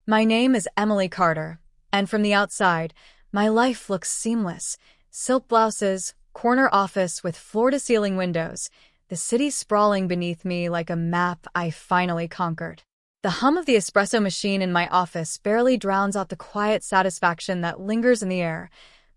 My name is Emily Carter, and from the outside, my life looks seamless. Silk blouses, corner office with floor-to-ceiling windows, the city sprawling beneath me like a map I finally conquered. The hum of the espresso machine in my office barely drowns out the quiet satisfaction that lingers in the air,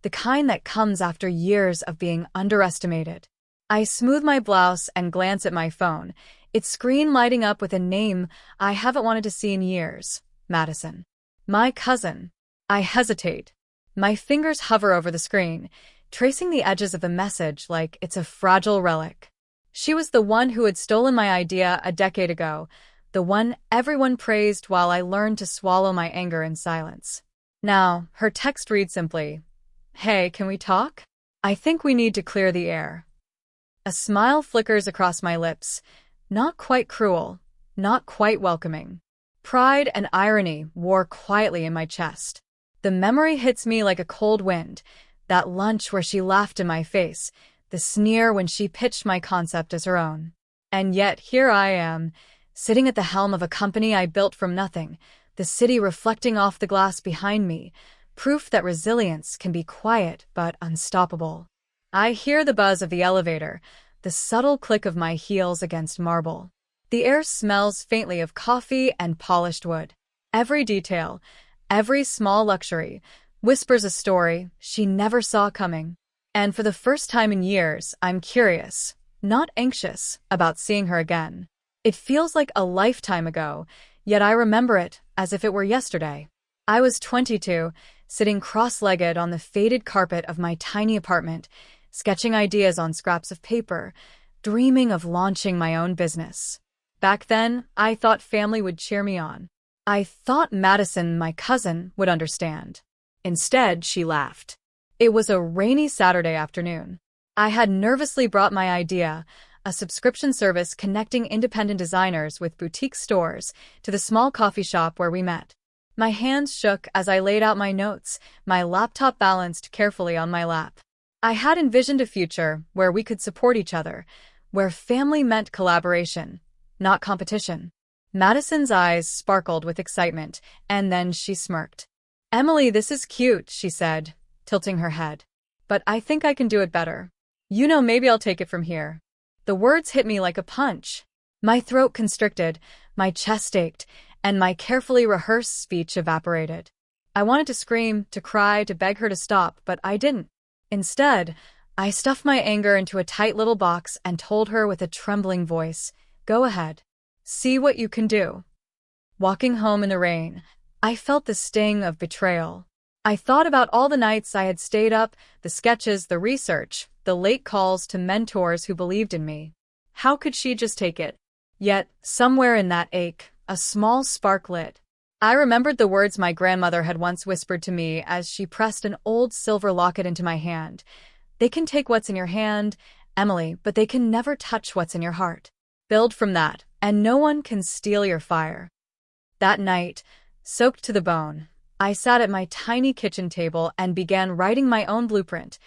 the kind that comes after years of being underestimated. I smooth my blouse and glance at my phone, its screen lighting up with a name I haven't wanted to see in years. Madison. My cousin. I hesitate. My fingers hover over the screen, tracing the edges of the message like it's a fragile relic. She was the one who had stolen my idea a decade ago, the one everyone praised while I learned to swallow my anger in silence. Now, her text reads simply, "Hey, can we talk? I think we need to clear the air." A smile flickers across my lips, not quite cruel, not quite welcoming. Pride and irony war quietly in my chest. The memory hits me like a cold wind, that lunch where she laughed in my face, the sneer when she pitched my concept as her own. And yet here I am, sitting at the helm of a company I built from nothing, the city reflecting off the glass behind me, proof that resilience can be quiet but unstoppable. I hear the buzz of the elevator, the subtle click of my heels against marble. The air smells faintly of coffee and polished wood. Every detail, every small luxury, whispers a story she never saw coming. And for the first time in years, I'm curious, not anxious, about seeing her again. It feels like a lifetime ago, yet I remember it as if it were yesterday. I was 22, sitting cross-legged on the faded carpet of my tiny apartment, sketching ideas on scraps of paper, dreaming of launching my own business. Back then, I thought family would cheer me on. I thought Madison, my cousin, would understand. Instead, she laughed. It was a rainy Saturday afternoon. I had nervously brought my idea, a subscription service connecting independent designers with boutique stores, to the small coffee shop where we met. My hands shook as I laid out my notes, my laptop balanced carefully on my lap. I had envisioned a future where we could support each other, where family meant collaboration, not competition. Madison's eyes sparkled with excitement, and then she smirked. "Emily, this is cute," she said, tilting her head. "But I think I can do it better. Maybe I'll take it from here." The words hit me like a punch. My throat constricted, my chest ached, and my carefully rehearsed speech evaporated. I wanted to scream, to cry, to beg her to stop, but I didn't. Instead, I stuffed my anger into a tight little box and told her with a trembling voice, "Go ahead. See what you can do." Walking home in the rain, I felt the sting of betrayal. I thought about all the nights I had stayed up, the sketches, the research, the late calls to mentors who believed in me. How could she just take it? Yet, somewhere in that ache, a small spark lit. I remembered the words my grandmother had once whispered to me as she pressed an old silver locket into my hand. "They can take what's in your hand, Emily, but they can never touch what's in your heart. Build from that, and no one can steal your fire." That night, soaked to the bone, I sat at my tiny kitchen table and began writing my own blueprint.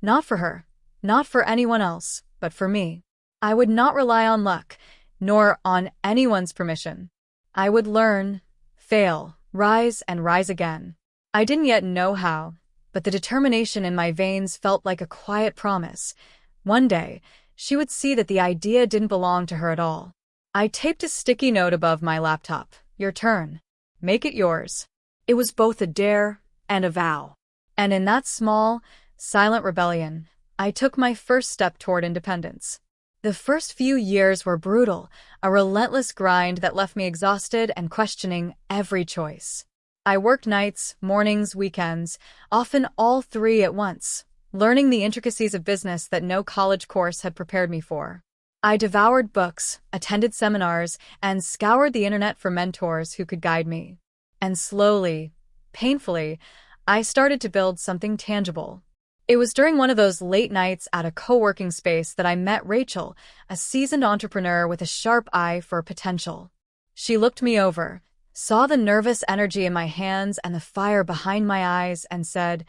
Not for her, not for anyone else, but for me. I would not rely on luck, nor on anyone's permission. I would learn, fail, rise, and rise again. I didn't yet know how, but the determination in my veins felt like a quiet promise. One day, she would see that the idea didn't belong to her at all. I taped a sticky note above my laptop. "Your turn. Make it yours." It was both a dare and a vow. And in that small, silent rebellion, I took my first step toward independence. The first few years were brutal, a relentless grind that left me exhausted and questioning every choice. I worked nights, mornings, weekends, often all three at once, learning the intricacies of business that no college course had prepared me for. I devoured books, attended seminars, and scoured the internet for mentors who could guide me. And slowly, painfully, I started to build something tangible. It was during one of those late nights at a co-working space that I met Rachel, a seasoned entrepreneur with a sharp eye for potential. She looked me over, saw the nervous energy in my hands and the fire behind my eyes, and said,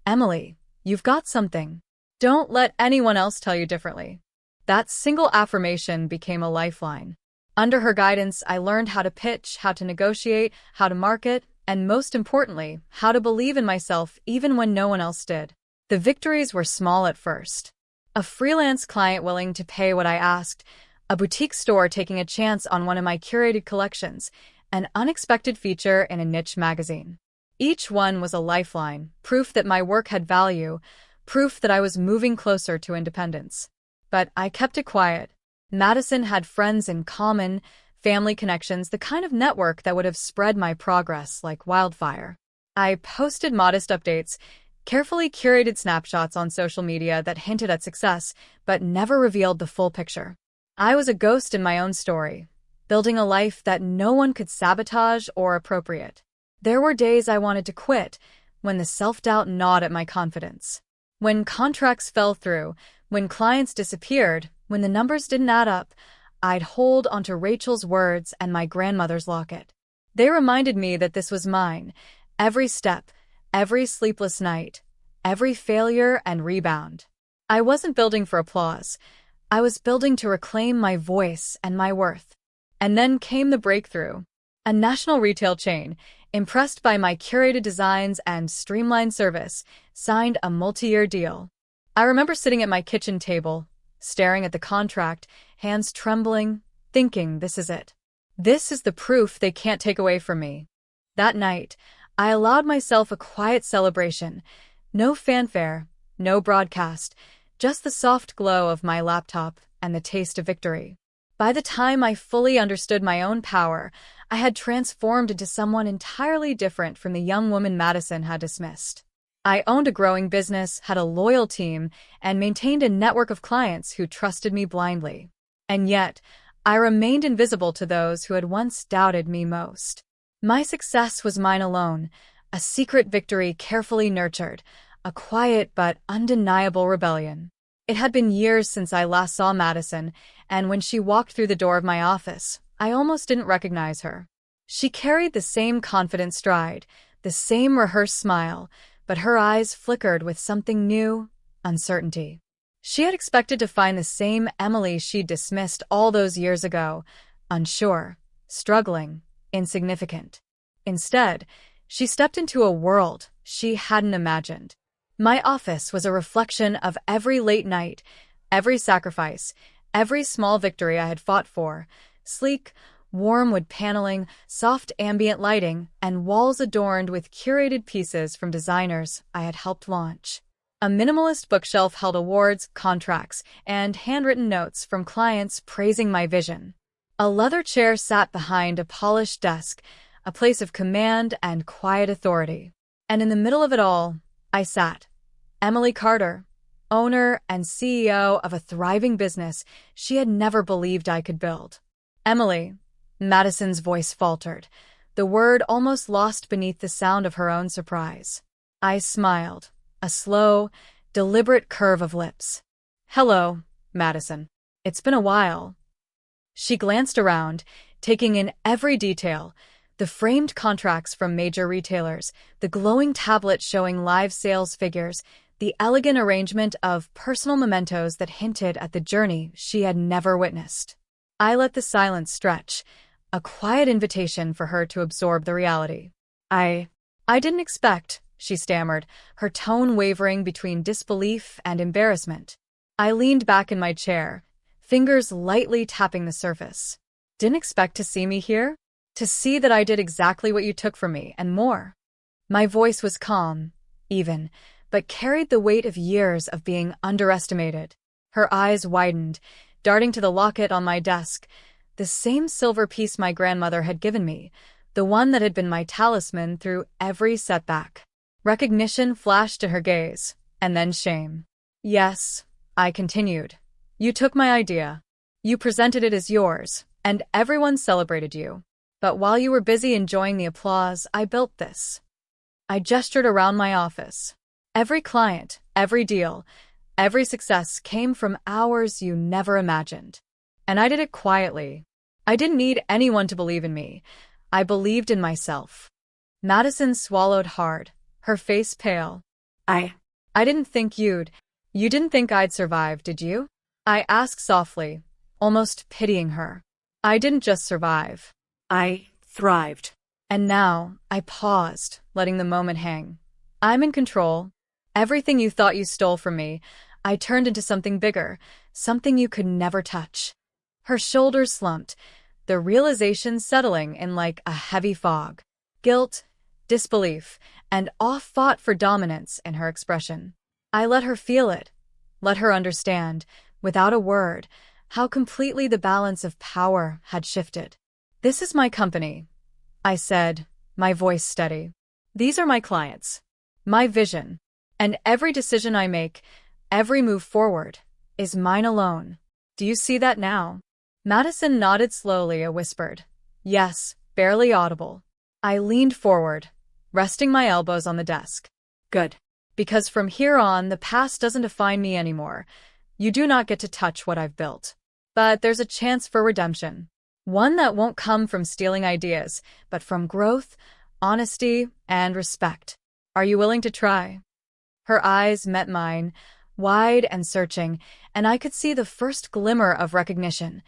"Emily, you've got something. Don't let anyone else tell you differently." That single affirmation became a lifeline. Under her guidance, I learned how to pitch, how to negotiate, how to market, and most importantly, how to believe in myself even when no one else did. The victories were small at first. A freelance client willing to pay what I asked, a boutique store taking a chance on one of my curated collections, an unexpected feature in a niche magazine. Each one was a lifeline, proof that my work had value, proof that I was moving closer to independence. But I kept it quiet. Madison had friends in common, family connections, the kind of network that would have spread my progress like wildfire. I posted modest updates, carefully curated snapshots on social media that hinted at success, but never revealed the full picture. I was a ghost in my own story, building a life that no one could sabotage or appropriate. There were days I wanted to quit, when the self-doubt gnawed at my confidence. When contracts fell through, when clients disappeared, when the numbers didn't add up, I'd hold onto Rachel's words and my grandmother's locket. They reminded me that this was mine, every step, every sleepless night, every failure and rebound. I wasn't building for applause. I was building to reclaim my voice and my worth. And then came the breakthrough. A national retail chain, impressed by my curated designs and streamlined service, signed a multi-year deal. I remember sitting at my kitchen table, staring at the contract, hands trembling, thinking, this is it. This is the proof they can't take away from me. That night, I allowed myself a quiet celebration. No fanfare, no broadcast, just the soft glow of my laptop and the taste of victory. By the time I fully understood my own power, I had transformed into someone entirely different from the young woman Madison had dismissed. I owned a growing business, had a loyal team, and maintained a network of clients who trusted me blindly. And yet, I remained invisible to those who had once doubted me most. My success was mine alone, a secret victory carefully nurtured, a quiet but undeniable rebellion. It had been years since I last saw Madison, and when she walked through the door of my office, I almost didn't recognize her. She carried the same confident stride, the same rehearsed smile, but her eyes flickered with something new, uncertainty. She had expected to find the same Emily she'd dismissed all those years ago, unsure, struggling, insignificant. Instead, she stepped into a world she hadn't imagined. My office was a reflection of every late night, every sacrifice, every small victory I had fought for. Sleek, warm wood paneling, soft ambient lighting, and walls adorned with curated pieces from designers I had helped launch. A minimalist bookshelf held awards, contracts, and handwritten notes from clients praising my vision. A leather chair sat behind a polished desk, a place of command and quiet authority. And in the middle of it all, I sat. Emily Carter, owner and CEO of a thriving business she had never believed I could build. Emily, Madison's voice faltered, the word almost lost beneath the sound of her own surprise. I smiled, a slow, deliberate curve of lips. Hello, Madison. It's been a while. She glanced around, taking in every detail, the framed contracts from major retailers, the glowing tablet showing live sales figures, the elegant arrangement of personal mementos that hinted at the journey she had never witnessed. I let the silence stretch, a quiet invitation for her to absorb the reality. I didn't expect, she stammered, her tone wavering between disbelief and embarrassment. I leaned back in my chair, fingers lightly tapping the surface. Didn't expect to see me here? To see that I did exactly what you took from me, and more. My voice was calm, even, but carried the weight of years of being underestimated. Her eyes widened, darting to the locket on my desk, the same silver piece my grandmother had given me, the one that had been my talisman through every setback. Recognition flashed in her gaze, and then shame. Yes, I continued. You took my idea. You presented it as yours, and everyone celebrated you. But while you were busy enjoying the applause, I built this. I gestured around my office. Every client, every deal, every success came from hours you never imagined. And I did it quietly. I didn't need anyone to believe in me. I believed in myself. Madison swallowed hard, her face pale. I didn't think you didn't think I'd survive, did you? I asked softly, almost pitying her. I didn't just survive. I thrived. And now, I paused, letting the moment hang. I'm in control. Everything you thought you stole from me, I turned into something bigger, something you could never touch. Her shoulders slumped, the realization settling in like a heavy fog. Guilt, disbelief, and awe fought for dominance in her expression. I let her feel it, let her understand, without a word, how completely the balance of power had shifted. "This is my company," I said, my voice steady. "These are my clients, my vision, and every decision I make, every move forward, is mine alone. Do you see that now?" Madison nodded slowly, a whispered, "Yes," barely audible. I leaned forward, resting my elbows on the desk. Good. "Because from here on, the past doesn't define me anymore. You do not get to touch what I've built. But there's a chance for redemption. One that won't come from stealing ideas, but from growth, honesty, and respect. Are you willing to try?" Her eyes met mine, wide and searching, and I could see the first glimmer of recognition.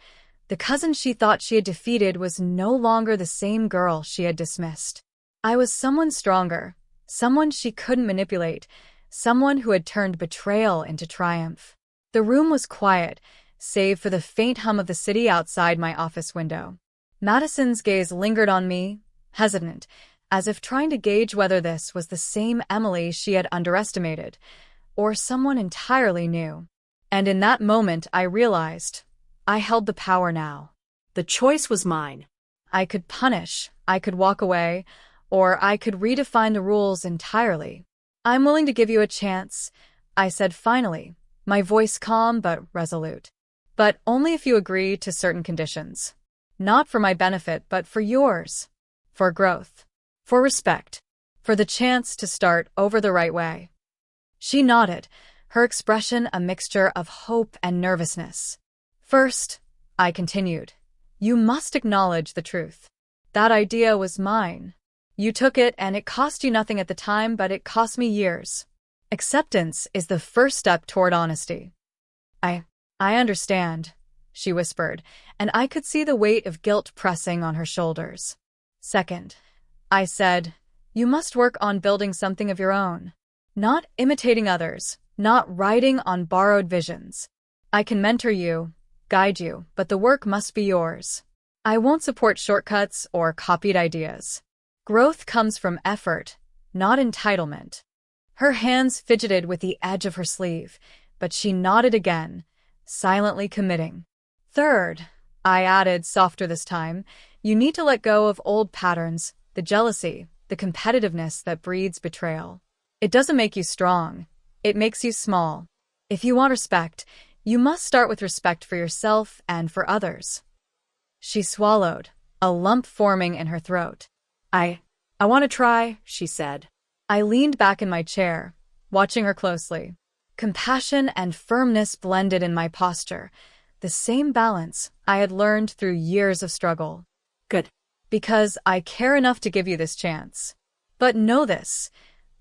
The cousin she thought she had defeated was no longer the same girl she had dismissed. I was someone stronger, someone she couldn't manipulate, someone who had turned betrayal into triumph. The room was quiet, save for the faint hum of the city outside my office window. Madison's gaze lingered on me, hesitant, as if trying to gauge whether this was the same Emily she had underestimated, or someone entirely new. And in that moment I realized I held the power now. The choice was mine. I could punish, I could walk away, or I could redefine the rules entirely. "I'm willing to give you a chance," I said finally, my voice calm but resolute. "But only if you agree to certain conditions. Not for my benefit, but for yours. For growth. For respect. For the chance to start over the right way." She nodded, her expression a mixture of hope and nervousness. "First," I continued, "you must acknowledge the truth. That idea was mine. You took it and it cost you nothing at the time, but it cost me years. Acceptance is the first step toward honesty." I understand," she whispered, and I could see the weight of guilt pressing on her shoulders. "Second," I said, "you must work on building something of your own. Not imitating others, not riding on borrowed visions. I can mentor you, guide you, but the work must be yours. I won't support shortcuts or copied ideas. Growth comes from effort, not entitlement." Her hands fidgeted with the edge of her sleeve, but she nodded again, silently committing. "Third," I added, softer this time, "you need to let go of old patterns, the jealousy, the competitiveness that breeds betrayal. It doesn't make you strong. It makes you small. If you want respect, you must start with respect for yourself and for others." She swallowed, a lump forming in her throat. I want to try," she said. I leaned back in my chair, watching her closely. Compassion and firmness blended in my posture, the same balance I had learned through years of struggle. "Good." "Because I care enough to give you this chance. But know this,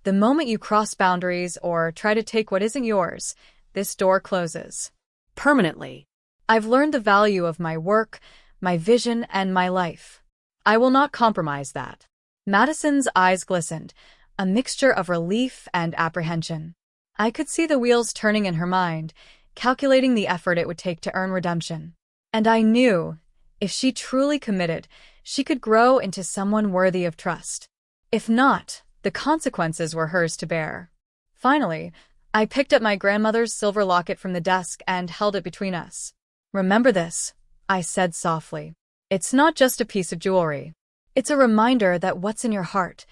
the moment you cross boundaries or try to take what isn't yours, this door closes. Permanently. I've learned the value of my work, my vision, and my life. I will not compromise that." Madison's eyes glistened, a mixture of relief and apprehension. I could see the wheels turning in her mind, calculating the effort it would take to earn redemption. And I knew, if she truly committed, she could grow into someone worthy of trust. If not, the consequences were hers to bear. Finally, I picked up my grandmother's silver locket from the desk and held it between us. "Remember this," I said softly. "It's not just a piece of jewelry. It's a reminder that what's in your heart,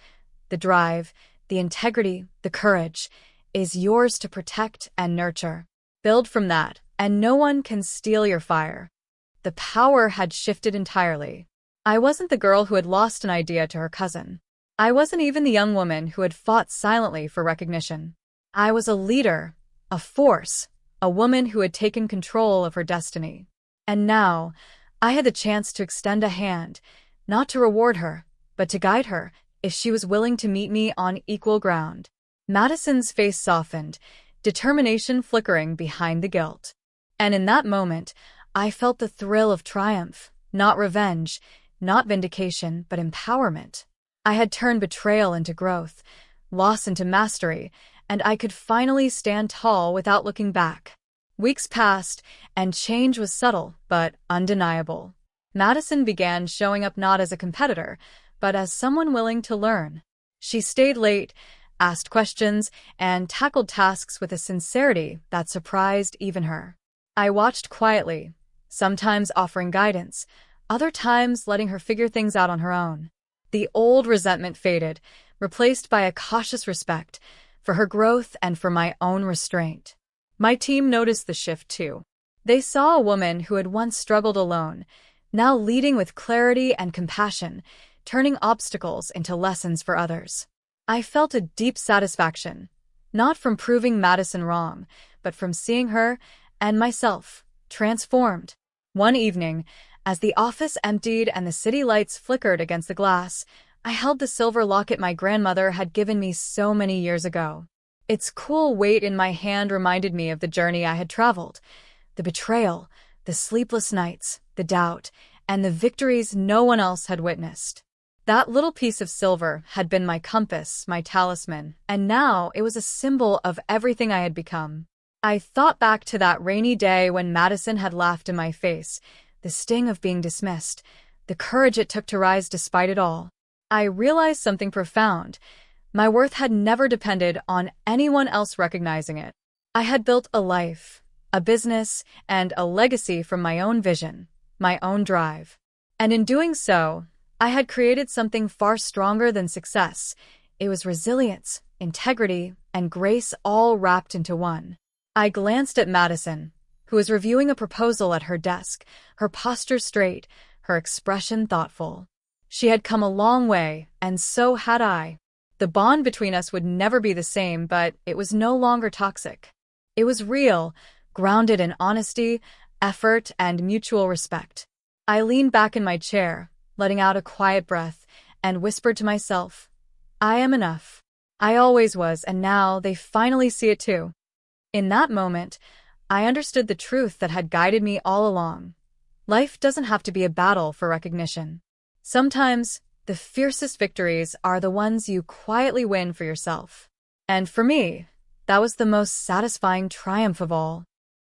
the drive, the integrity, the courage, is yours to protect and nurture. Build from that, and no one can steal your fire." The power had shifted entirely. I wasn't the girl who had lost an idea to her cousin. I wasn't even the young woman who had fought silently for recognition. I was a leader, a force, a woman who had taken control of her destiny. And now, I had the chance to extend a hand, not to reward her, but to guide her, if she was willing to meet me on equal ground. Madison's face softened, determination flickering behind the guilt. And in that moment, I felt the thrill of triumph, Not revenge, not vindication, but empowerment. I had turned betrayal into growth, loss into mastery, and I could finally stand tall without looking back. Weeks passed, and change was subtle but undeniable. Madison began showing up not as a competitor, but as someone willing to learn. She stayed late, asked questions, and tackled tasks with a sincerity that surprised even her. I watched quietly, sometimes offering guidance, other times letting her figure things out on her own. The old resentment faded, replaced by a cautious respect for her growth and for my own restraint. My team noticed the shift too. They saw a woman who had once struggled alone, now leading with clarity and compassion, turning obstacles into lessons for others. I felt a deep satisfaction, not from proving Madison wrong, but from seeing her and myself transformed. One evening, as the office emptied and the city lights flickered against the glass, I held the silver locket my grandmother had given me so many years ago. Its cool weight in my hand reminded me of the journey I had traveled, the betrayal, the sleepless nights, the doubt, and the victories no one else had witnessed. That little piece of silver had been my compass, my talisman, and now it was a symbol of everything I had become. I thought back to that rainy day when Madison had laughed in my face, the sting of being dismissed, the courage it took to rise despite it all. I realized something profound. My worth had never depended on anyone else recognizing it. I had built a life, a business, and a legacy from my own vision, my own drive. And in doing so, I had created something far stronger than success. It was resilience, integrity, and grace all wrapped into one. I glanced at Madison, who was reviewing a proposal at her desk, her posture straight, her expression thoughtful. She had come a long way, and so had I. The bond between us would never be the same, but it was no longer toxic. It was real, grounded in honesty, effort, and mutual respect. I leaned back in my chair, letting out a quiet breath, and whispered to myself, I am enough. I always was, and now they finally see it too. In that moment, I understood the truth that had guided me all along. Life doesn't have to be a battle for recognition. Sometimes, the fiercest victories are the ones you quietly win for yourself. And for me, that was the most satisfying triumph of all.